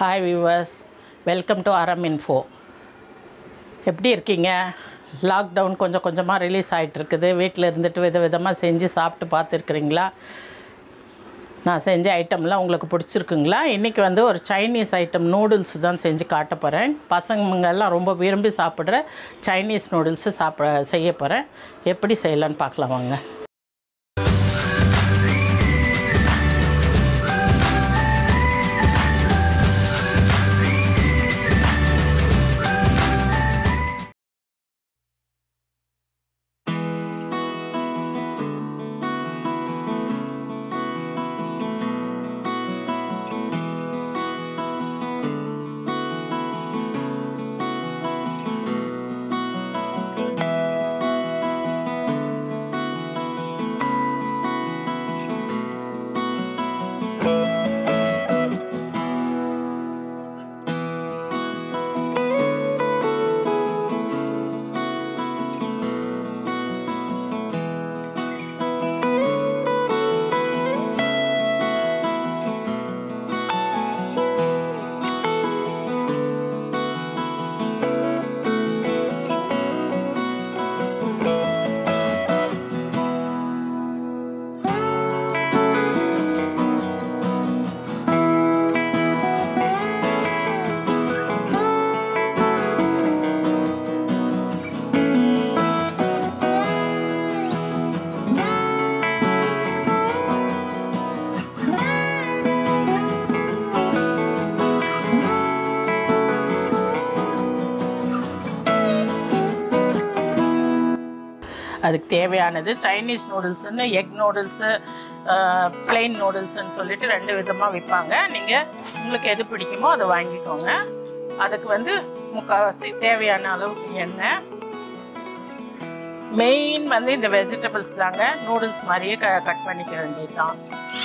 Hi viewers, welcome to ஆரம் info. எப்படி இருக்கீங்க? லாக்டவுன் கொஞ்சம் கொஞ்சமாக ரிலீஸ் ஆகிட்டு இருக்குது. வீட்டில் இருந்துட்டு விதமாக செஞ்சு சாப்பிட்டு பார்த்துருக்குறீங்களா? நான் செஞ்ச ஐட்டம்லாம் உங்களுக்கு பிடிச்சிருக்குங்களா? இன்றைக்கி ஒரு சைனீஸ் ஐட்டம் நூடுல்ஸ் தான் செஞ்சு காட்ட போகிறேன். பசங்கள்லாம் ரொம்ப விரும்பி சாப்பிட்ற சைனீஸ் நூடுல்ஸு செய்ய போகிறேன். எப்படி செய்யலான்னு பார்க்கலாம் வாங்க. அதுக்கு தேவையானது சைனீஸ் நூடுல்ஸுன்னு, எக் நூடுல்ஸு, பிளெயின் நூடுல்ஸுன்னு சொல்லிட்டு 2 விதமாக விற்பாங்க. நீங்கள் உங்களுக்கு எது பிடிக்குமோ அதை வாங்கிக்கோங்க. அதுக்கு முக்கால்வாசி தேவையான அளவுக்கு எண்ணெய். மெயின் இந்த வெஜிடபிள்ஸ் தாங்க. நூடுல்ஸ் மாதிரியே கட் பண்ணிக்க வேண்டியது தான்.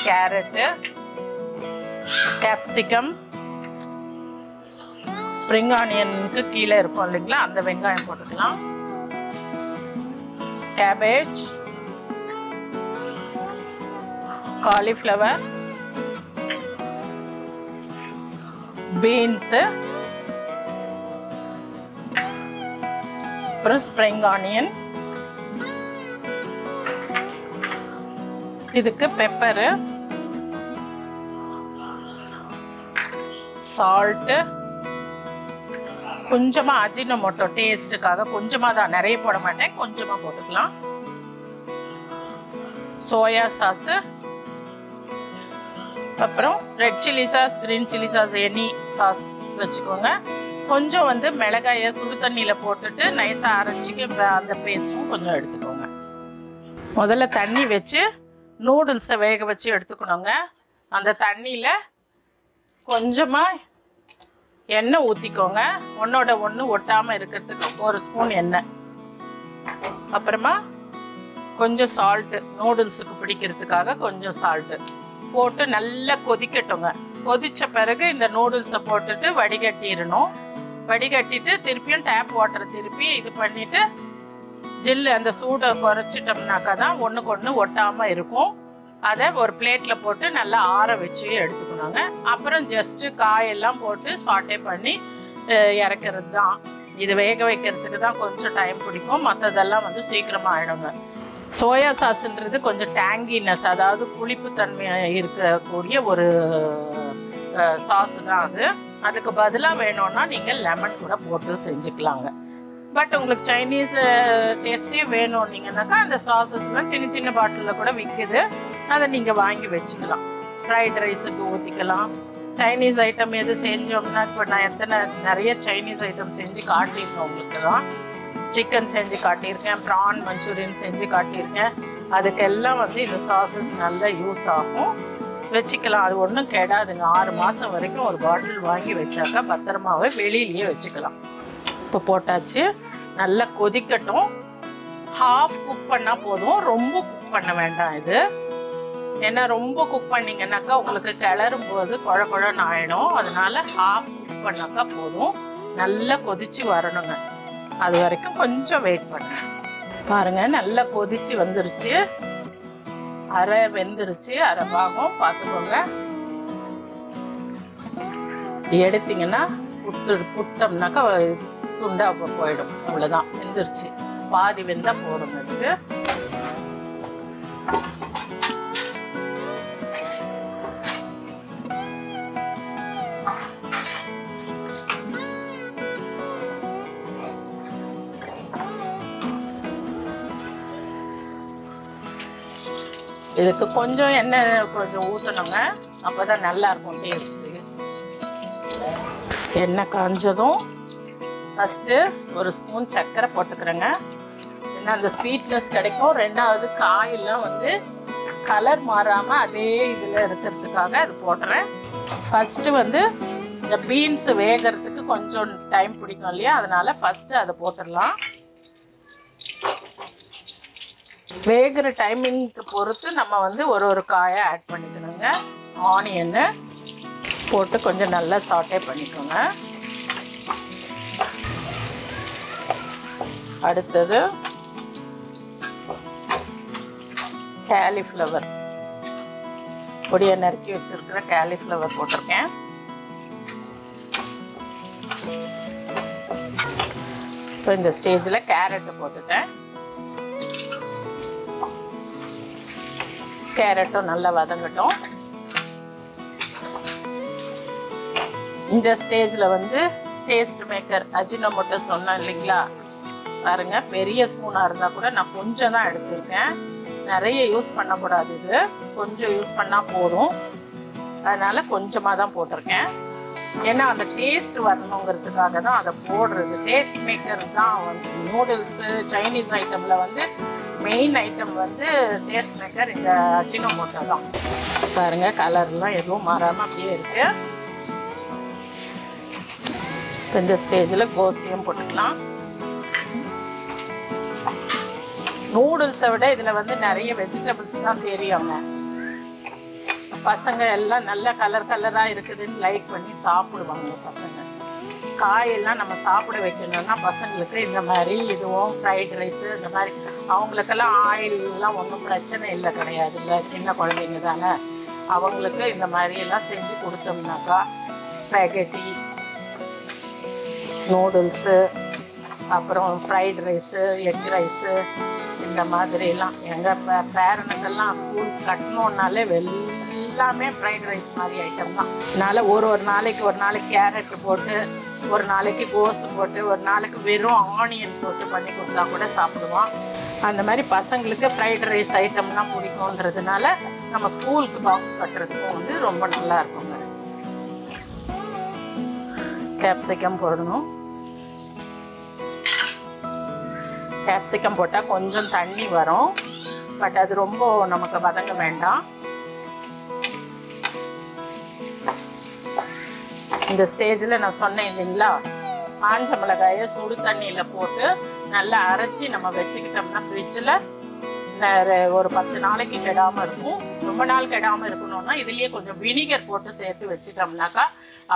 கேரட்டு, கேப்சிகம், ஸ்ப்ரிங் ஆனியனுக்கு கீழே இருக்கும் இல்லைங்களா, அந்த வெங்காயம் போட்டுக்கலாம். Cabbage, cauliflower, beans, அப்புறம் spring onion, இதுக்கு பெப்பரு, சால்ட்டு, கொஞ்சமாக அஜினோமோட்டோ டேஸ்ட்டுக்காக கொஞ்சமாக தான், நிறைய போட மாட்டேன், கொஞ்சமாக போட்டுக்கலாம். சோயா சாஸு, அப்புறம் red chilli sauce, green chilli sauce, any sauce வச்சுக்கோங்க. கொஞ்சம் மிளகாயை சுடு தண்ணியில் போட்டுட்டு நைஸாக அரைச்சிக்க அந்த பேஸ்ட்டும் கொஞ்சம் எடுத்துக்கோங்க. முதல்ல தண்ணி வச்சு நூடுல்ஸை வேக வச்சு எடுத்துக்கணுங்க. அந்த தண்ணியில் கொஞ்சமாக எண்ணெய் ஊற்றிக்கோங்க. ஒன்றோட ஒன்று ஒட்டாமல் இருக்கிறதுக்கு 1 ஸ்பூன் எண்ணெய். அப்புறமா கொஞ்சம் சால்ட்டு, நூடுல்ஸுக்கு பிடிக்கிறதுக்காக கொஞ்சம் சால்ட்டு போட்டு நல்லா கொதிக்கட்டுங்க. கொதித்த பிறகு இந்த நூடுல்ஸை போட்டுட்டு வடிகட்டிடணும். வடிகட்டிட்டு திருப்பியும் டேப் வாட்டரை திருப்பி இது பண்ணிவிட்டு ஜில்லு அந்த சூடை குறைச்சிட்டோம்னாக்கா தான் ஒன்றுக்கு ஒன்று ஒட்டாமல் இருக்கும். அதை ஒரு பிளேட்டில் போட்டு நல்லா ஆற வச்சு எடுத்துக்கணுங்க. அப்புறம் ஜஸ்ட்டு காயெல்லாம் போட்டு சாட்டே பண்ணி இறக்கிறது தான். இது வேக வைக்கிறதுக்கு தான் கொஞ்சம் டைம் பிடிக்கும். மற்றதெல்லாம் சீக்கிரமாக ஆகிடுங்க. சோயா சாஸ்ன்றது கொஞ்சம் டேங்கினஸ், அதாவது புளிப்புத்தன்மை இருக்கக்கூடிய ஒரு சாஸ் தான் அது. அதுக்கு பதிலாக வேணும்னா நீங்கள் லெமன் கூட போட்டு செஞ்சுக்கலாங்க. பட் உங்களுக்கு சைனீஸ் டேஸ்ட்லேயே வேணும்னீங்கன்னாக்கா அந்த சாஸஸ்லாம் சின்ன சின்ன பாட்டிலில் கூட விற்குது. அதை நீங்கள் வாங்கி வச்சுக்கலாம். ஃப்ரைட் ரைஸுக்கு ஊற்றிக்கலாம். சைனீஸ் ஐட்டம் எது செஞ்சோம்னா, இப்போ நான் நிறைய சைனீஸ் ஐட்டம் செஞ்சு காட்டியிருக்கேன். உங்களுக்கு தான் சிக்கன் செஞ்சு காட்டியிருக்கேன், ப்ரான் மஞ்சூரியன் செஞ்சு காட்டியிருக்கேன். அதுக்கெல்லாம் இந்த சாஸஸ் நல்லா யூஸ் ஆகும். வச்சுக்கலாம். அது ஒன்றும் கெடாதுங்க. 6 மாதம் வரைக்கும் ஒரு பாட்டில் வாங்கி வச்சாக்கா பத்திரமாவே வெளியிலேயே வச்சுக்கலாம். இப்போ போட்டாச்சு, நல்லா கொதிக்கட்டும். ஹாஃப் குக் பண்ணால் போதும், ரொம்ப குக் பண்ண வேண்டாம் இது. ஏன்னா ரொம்ப குக் பண்ணிங்கன்னாக்கா உங்களுக்கு கிளறும் போது குழ குழன்னு ஆகிடும். அதனால ஹாஃப் குக் பண்ணாக்கா போதும். நல்லா கொதிச்சு வரணுங்க. அது வரைக்கும் கொஞ்சம் வெயிட் பண்ணுங்க. பாருங்கள், நல்லா கொதிச்சு வந்துருச்சு. அரை வெந்துருச்சு, அரை பாகம் பார்த்துக்கோங்க. எடுத்தீங்கன்னா புட்டோம்னாக்கா துண்டா போயிடும். அவ்வளோதான், வெந்துருச்சு. பாதி வெந்தா போடும். இதுக்கு இதுக்கு கொஞ்சம் எண்ணெய் கொஞ்சம் ஊற்றணுங்க, அப்போ தான் நல்லாயிருக்கும் டேஸ்ட்டு. எண்ணெய் காஞ்சதும் ஃபஸ்ட்டு ஒரு ஸ்பூன் சர்க்கரை போட்டுக்கிறேங்க. ஏன்னா அந்த ஸ்வீட்னஸ் கிடைக்கும். ரெண்டாவது காயெல்லாம் வந்து கலர் மாறாமல் அதே இதில் இருக்கிறதுக்காக அது போடுறேன். ஃபஸ்ட்டு வந்து இந்த பீன்ஸ் வேகிறதுக்கு கொஞ்சம் டைம் பிடிக்கும் இல்லையா, அதனால் ஃபஸ்ட்டு அதை போட்டுடலாம். வேகிற டைமிங்க்கு பொறுத்து நம்ம வந்து ஒரு காயை ஆட் பண்ணிக்கணுங்க. ஆனியனை போட்டு கொஞ்சம் நல்லா சாட்டே பண்ணிக்கோங்க. அடுத்தது காலிஃப்ளவர், பொடியை நறுக்கி வச்சிருக்கிற காலிஃப்ளவர் போட்டிருக்கேன். இப்போ இந்த ஸ்டேஜில் கேரட்டு போட்டுட்டேன். கேரட்டும் நல்லா வதங்கட்டும். இந்த ஸ்டேஜில் வந்து டேஸ்ட் மேக்கர் அஜினோமோட்டோ சொன்னேன் இல்லைங்களா, பாருங்க. பெரிய ஸ்பூனாக இருந்தால் கூட நான் கொஞ்சம் தான் எடுத்திருக்கேன். நிறைய யூஸ் பண்ணக்கூடாது, இது கொஞ்சம் யூஸ் பண்ணால் போதும். அதனால் கொஞ்சமாக தான் போட்டிருக்கேன். ஏன்னா அந்த டேஸ்ட் வரணுங்கிறதுக்காக தான் அதை போடுறது. டேஸ்ட் மேக்கர் தான் வந்து நூடுல்ஸு சைனீஸ் ஐட்டமில் வந்து மெயின் ஐட்டம் வந்து டேஸ்ட் மேக்கர் இந்த அஜினோமோட்டோ தான். பாருங்க, கலர்லாம் எதுவும் மாறாமல் அப்படியே இருக்கு. இந்த ஸ்டேஜில் கோசியம் போட்டுக்கலாம். நூடுல்ஸை விட இதில் வந்து நிறைய வெஜிடபிள்ஸ் தான் தெரியுங்க. பசங்க எல்லாம் நல்ல கலராக இருக்குதுன்னு லைக் பண்ணி சாப்பிடுவாங்க பசங்க. காயெல்லாம் நம்ம சாப்பிட வைக்கணும்னா பசங்களுக்கு இந்த மாதிரி இதுவும் ஃப்ரைட் ரைஸு இந்த மாதிரி அவங்களுக்கெல்லாம் ஆயிலெலாம் ஒன்றும் பிரச்சனை இல்லை, கிடையாது. இந்த சின்ன குழந்தைங்க தானே, அவங்களுக்கு இந்த மாதிரியெல்லாம் செஞ்சு கொடுத்தோம்னாக்கா ஸ்பெகட்டி, நூடுல்ஸு, அப்புறம் ஃப்ரைட் ரைஸு, எக் ரைஸு, இந்த மாதிரிலாம் எங்கள் பேரனுக்கெல்லாம் ஸ்கூல் கட்டணுன்னாலே எல்லாமே ஃப்ரைட் ரைஸ் மாதிரி ஐட்டம் தான். அதனால் ஒரு நாளைக்கு கேரட்டு போட்டு, ஒரு நாளைக்கு கோஸு போட்டு, ஒரு நாளைக்கு வெறும் ஆனியன் போட்டு பண்ணி கொடுத்தா கூட சாப்பிடுவோம். அந்த மாதிரி பசங்களுக்கு ஃப்ரைட் ரைஸ் ஐட்டம்லாம் பிடிக்குன்றதுனால நம்ம ஸ்கூலுக்கு பாக்ஸ் கட்டுறதுக்கும் வந்து ரொம்ப நல்லா இருக்குங்க. கேப்சிகம் போடணும். கேப்சிகம் போட்டால் கொஞ்சம் தண்ணி வரும், பட் அது ரொம்ப நமக்கு வதங்க வேண்டாம். இந்த ஸ்டேஜில் நான் சொன்னேன் இல்லைங்களா, காஞ்ச மிளகாயை சுடு தண்ணியில் போட்டு நல்லா அரைச்சி நம்ம வச்சுக்கிட்டோம்னா ஃப்ரிட்ஜில் ஒரு 10 நாளைக்கு கெடாமல் இருக்கும். ரொம்ப நாள் கெடாமல் இருக்கணும்னா இதுலேயே கொஞ்சம் வினிகர் போட்டு சேர்த்து வச்சுட்டோம்னாக்கா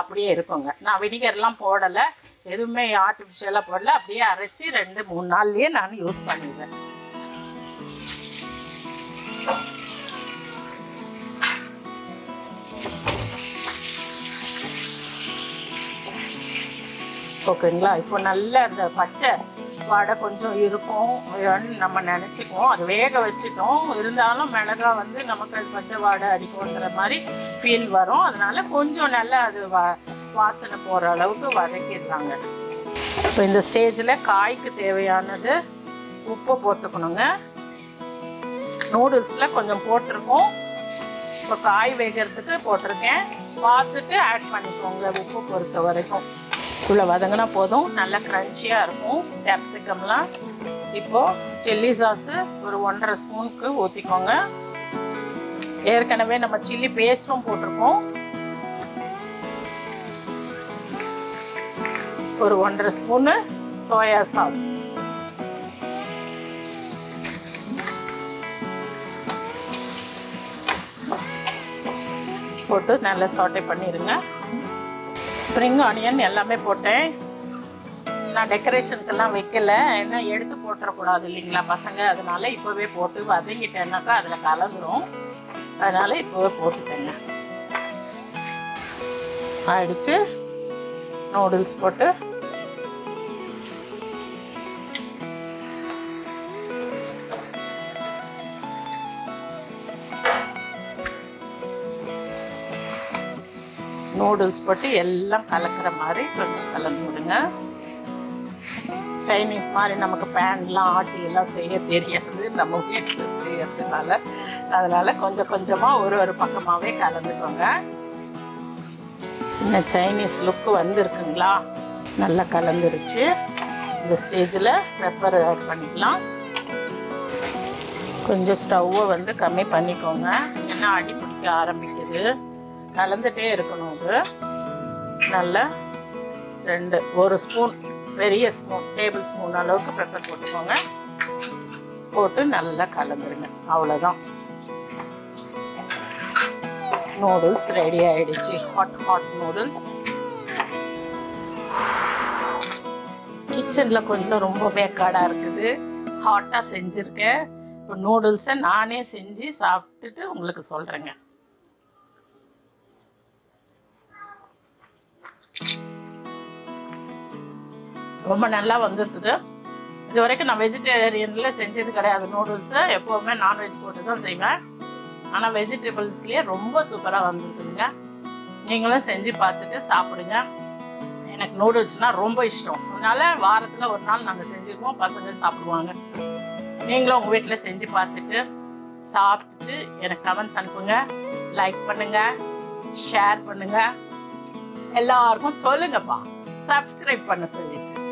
அப்படியே இருக்குங்க. நான் வினிகர்லாம் போடலை, எதுவுமே ஆர்டிஃபிஷியலாக போடல, அப்படியே அரைச்சி 2-3 நாள்லேயே நான் யூஸ் பண்ணிடுவேன். ஓகேங்களா. இப்போ நல்லா அந்த பச்சை வாடை கொஞ்சம் இருக்கும் நம்ம நினச்சிக்குவோம். அது வேக வச்சுட்டோம், இருந்தாலும் மிளகா வந்து நமக்கு அது பச்சை வாடை அடிக்கும்ன்ற மாதிரி ஃபீல் வரும். அதனால கொஞ்சம் நல்லா அது வாசனை போகிற அளவுக்கு வதக்கிடுறாங்க. இப்போ இந்த ஸ்டேஜில் காய்க்கு தேவையானது உப்பு போட்டுக்கணுங்க. நூடுல்ஸில் கொஞ்சம் போட்டிருக்கோம், இப்போ காய் வேகிறதுக்கு போட்டிருக்கேன். பார்த்துட்டு ஆட் பண்ணிக்கோங்க உப்பு பொறுத்த வரைக்கும். இவ்வளோ வதங்கினா போதும், நல்லா க்ரன்ச்சியாக இருக்கும் கேப்சிகம்லாம். இப்போது சில்லி சாஸு ஒரு 1.5 ஸ்பூனுக்கு ஊற்றிக்கோங்க. ஏற்கனவே நம்ம சில்லி பேஸ்ட்டும் போட்டிருக்கோம். ஒரு 1.5 ஸ்பூனு சோயா சாஸ், போட்டு நல்லா சாட்டே பண்ணிடுங்க. ஸ்ப்ரிங் ஆனியன் எல்லாமே போட்டேன். நான் டெக்கரேஷனுக்கெல்லாம் வைக்கல, ஏன்னா எடுத்து போட்டுறக்கூடாது இல்லைங்களா பசங்க, அதனால இப்போவே போட்டு வதங்கிட்டேன்னாக்கா அதில் கலந்துரும். அதனால் இப்போவே போட்டுட்டேங்க. ஆயிடுச்சு. நூடுல்ஸ் போட்டு நூடுல்ஸ் போட்டு எல்லாம் கலக்கிற மாதிரி கொஞ்சம் கலந்து விடுங்க. சைனீஸ் மாதிரி நமக்கு பேன்லாம் ஆட்டி எல்லாம் செய்ய தெரியாது, நம்ம வீட்டில் செய்யறதுனால. அதனால கொஞ்சம் கொஞ்சமாக ஒரு பக்கமாகவே கலந்துக்கோங்க. இன்னும் சைனீஸ் லுக்கு வந்துருக்குங்களா? நல்லா கலந்துருச்சு. இந்த ஸ்டேஜில் பெப்பர் ஆட் பண்ணிக்கலாம். கொஞ்சம் ஸ்டவ்வை வந்து கம்மி பண்ணிக்கோங்க, ஏன்னா அடி பிடிக்க ஆரம்பிக்குது. கலந்துட்டே இருக்கணும். அது நல்லா ஒரு ஸ்பூன், பெரிய ஸ்பூன், டேபிள் ஸ்பூன் அளவுக்கு பெப்பர் போட்டுக்கோங்க. போட்டு நல்லா கலந்துருங்க. அவ்வளோதான், நூடுல்ஸ் ரெடி ஆயிடுச்சு. Hot noodles. கிச்சனில் கொஞ்சம் ரொம்ப வேக்காடாக இருக்குது, ஹாட்டாக செஞ்சுருக்கேன். இப்போ நூடுல்ஸை நானே செஞ்சு சாப்பிட்டுட்டு உங்களுக்கு சொல்கிறேங்க. ரொம்ப நல்லா வந்துருக்குது. இது வரைக்கும் நான் வெஜிடேரியனில் செஞ்சது கிடையாது. நூடுல்ஸை எப்போவுமே நான்வெஜ் போட்டு தான் செய்வேன். ஆனால் வெஜிடபிள்ஸ்லேயே ரொம்ப சூப்பராக வந்துருக்குதுங்க. நீங்களும் செஞ்சு பார்த்துட்டு சாப்பிடுங்க. எனக்கு நூடுல்ஸ்னால் ரொம்ப இஷ்டம். அதனால வாரத்தில் ஒரு நாள் நாங்கள் செஞ்சுக்குவோம், பசங்க சாப்பிடுவாங்க. நீங்களும் உங்கள் வீட்டில் செஞ்சு பார்த்துட்டு சாப்பிட்டுட்டு எனக்கு கமெண்ட்ஸ் அனுப்புங்க. லைக் பண்ணுங்கள், ஷேர் பண்ணுங்கள், எல்லாருக்கும் சொல்லுங்கப்பா, சப்ஸ்கிரைப் பண்ண சொல்லிட்டு.